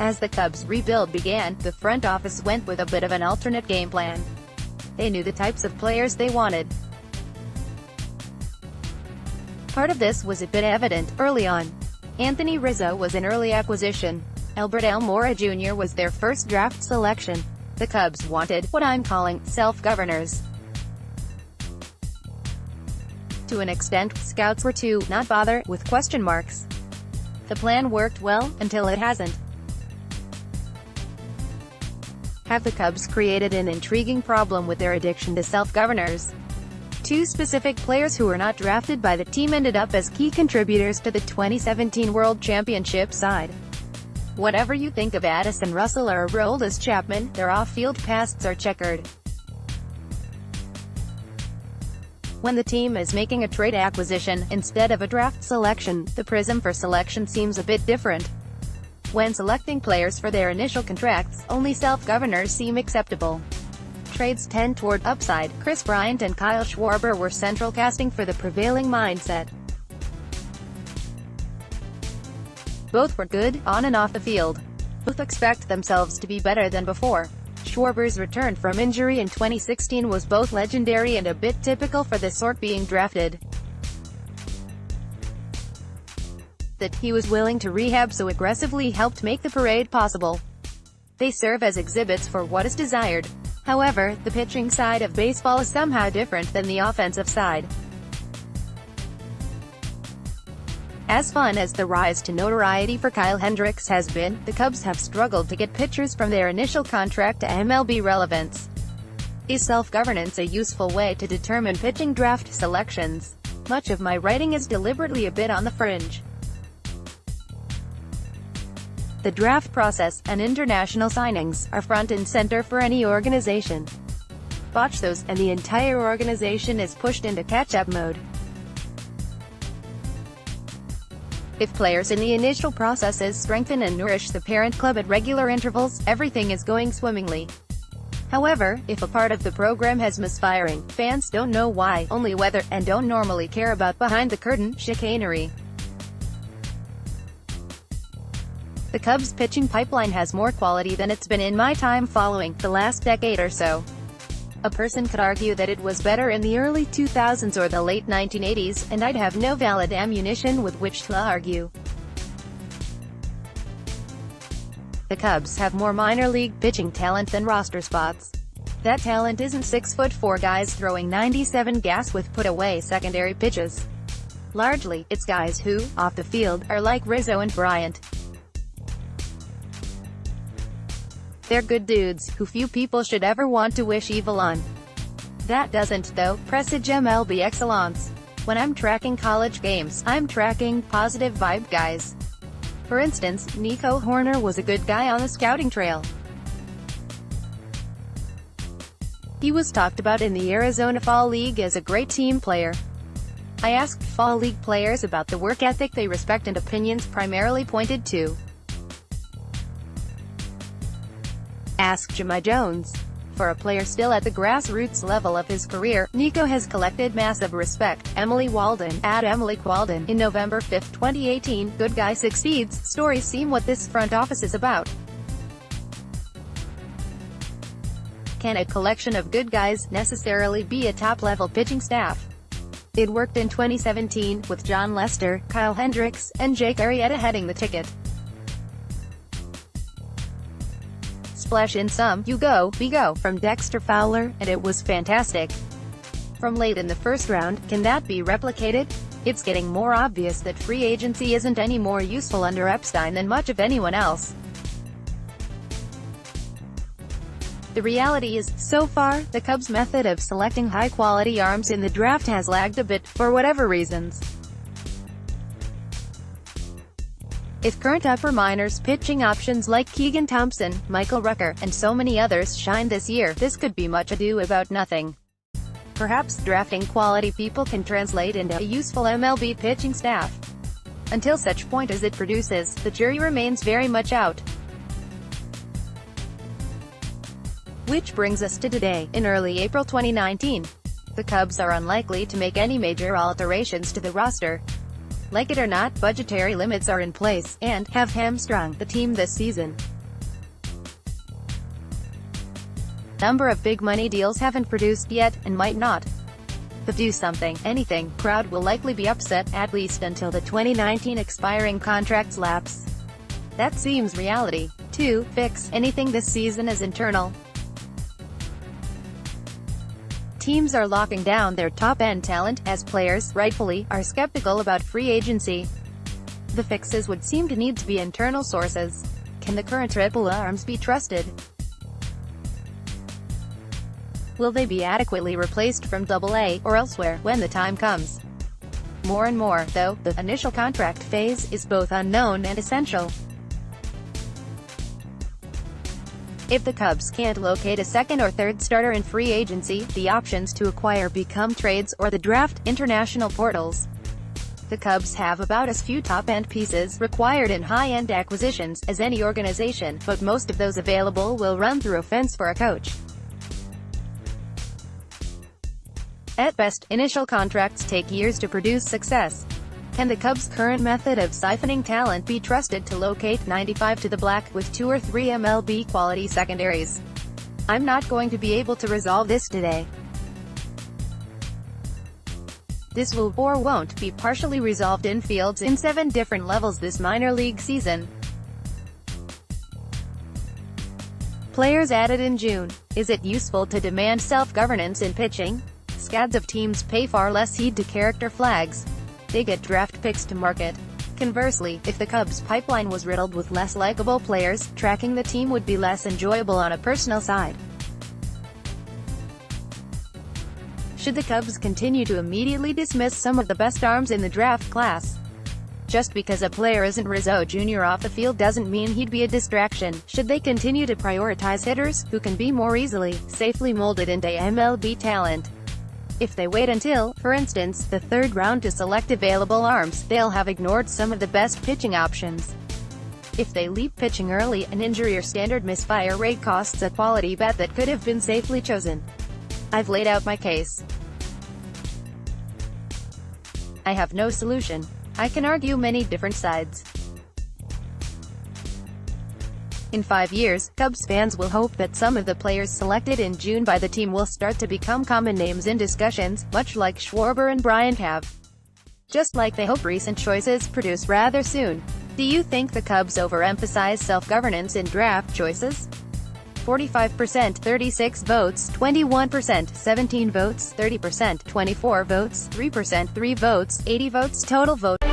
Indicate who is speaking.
Speaker 1: As the Cubs' rebuild began, the front office went with a bit of an alternate game plan. They knew the types of players they wanted. Part of this was a bit evident early on. Anthony Rizzo was an early acquisition. Almora Jr. was their first draft selection. The Cubs wanted what I'm calling self-governors. To an extent, scouts were to not bother with question marks. The plan worked well, until it hasn't. Have the Cubs created an intriguing problem with their addiction to self-governors? Two specific players who were not drafted by the team ended up as key contributors to the 2017 World Championship side. Whatever you think of Addison Russell or Aroldis Chapman, their off-field pasts are checkered. When the team is making a trade acquisition, instead of a draft selection, the prism for selection seems a bit different. When selecting players for their initial contracts, only self-governors seem acceptable. Trades tend toward upside. Kris Bryant and Kyle Schwarber were central casting for the prevailing mindset. Both were good, on and off the field. Both expect themselves to be better than before. Schwarber's return from injury in 2016 was both legendary and a bit typical for the sort being drafted. That he was willing to rehab so aggressively helped make the parade possible. They serve as exhibits for what is desired. However, the pitching side of baseball is somehow different than the offensive side. As fun as the rise to notoriety for Kyle Hendricks has been, the Cubs have struggled to get pitchers from their initial contract to MLB relevance. Is self-governance a useful way to determine pitching draft selections? Much of my writing is deliberately a bit on the fringe. The draft process, and international signings, are front and center for any organization. Botch those, and the entire organization is pushed into catch-up mode. If players in the initial processes strengthen and nourish the parent club at regular intervals, everything is going swimmingly. However, if a part of the program has misfiring, fans don't know why, only whether, and don't normally care about behind-the-curtain chicanery. The Cubs' pitching pipeline has more quality than it's been in my time following, the last decade or so. A person could argue that it was better in the early 2000s or the late 1980s, and I'd have no valid ammunition with which to argue. The Cubs have more minor league pitching talent than roster spots. That talent isn't 6'4" guys throwing 97 gas with put-away secondary pitches. Largely, it's guys who, off the field, are like Rizzo and Bryant. They're good dudes, who few people should ever want to wish evil on. That doesn't, though, presage MLB excellence. When I'm tracking college games, I'm tracking positive vibe guys. For instance, Nico Hoerner was a good guy on the scouting trail. He was talked about in the Arizona Fall League as a great team player. I asked Fall League players about the work ethic they respect, and opinions primarily pointed to Ask Jemai Jones. For a player still at the grassroots level of his career, Nico has collected massive respect. Emily Walden, at Emily Walden, in November 5, 2018, Good Guy Succeeds. Stories seem what this front office is about. Can a collection of good guys necessarily be a top-level pitching staff? It worked in 2017, with John Lester, Kyle Hendricks, and Jake Arrieta heading the ticket. Splash in some, you go, we go, from Dexter Fowler, and it was fantastic. From late in the first round, can that be replicated? It's getting more obvious that free agency isn't any more useful under Epstein than much of anyone else. The reality is, so far, the Cubs' method of selecting high-quality arms in the draft has lagged a bit, for whatever reasons. If current upper minors pitching options like Keegan Thompson, Michael Rucker, and so many others shine this year, this could be much ado about nothing. Perhaps drafting quality people can translate into a useful MLB pitching staff. Until such point as it produces, the jury remains very much out. Which brings us to today, in early April 2019. The Cubs are unlikely to make any major alterations to the roster. Like it or not, budgetary limits are in place, and have hamstrung the team this season. number of big money deals haven't produced yet, and might not. The do something, anything crowd will likely be upset, at least until the 2019 expiring contracts lapse. That seems reality. 2. Fix anything this season is internal. Teams are locking down their top-end talent, as players, rightfully, are skeptical about free agency. The fixes would seem to need to be internal sources. Can the current AAA arms be trusted? Will they be adequately replaced from AA, or elsewhere, when the time comes? More and more, though, the initial contract phase is both unknown and essential. If the Cubs can't locate a second or third starter in free agency, the options to acquire become trades or the draft, international portals. The Cubs have about as few top-end pieces required in high-end acquisitions as any organization, but most of those available will run through a fence for a coach. At best, initial contracts take years to produce success. Can the Cubs' current method of siphoning talent be trusted to locate 95 to the black, with 2 or 3 MLB-quality secondaries? I'm not going to be able to resolve this today. This will or won't be partially resolved in fields in 7 different levels this minor league season. Players added in June. Is it useful to demand self-governance in pitching? Scads of teams pay far less heed to character flags. They get draft picks to market. Conversely, if the Cubs' pipeline was riddled with less likable players, tracking the team would be less enjoyable on a personal side. Should the Cubs continue to immediately dismiss some of the best arms in the draft class? Just because a player isn't Rizzo Jr. off the field doesn't mean he'd be a distraction. Should they continue to prioritize hitters, who can be more easily, safely molded into MLB talent? If they wait until, for instance, the 3rd round to select available arms, they'll have ignored some of the best pitching options. If they leap pitching early, an injury or standard misfire rate costs a quality bet that could have been safely chosen. I've laid out my case. I have no solution. I can argue many different sides. In 5 years, Cubs fans will hope that some of the players selected in June by the team will start to become common names in discussions, much like Schwarber and Bryant have. Just like they hope recent choices produce rather soon. Do you think the Cubs overemphasize self-governance in draft choices? 45%, 36 votes, 21%, 17 votes, 30%, 24 votes, 3%, 3 votes, 80 votes total vote.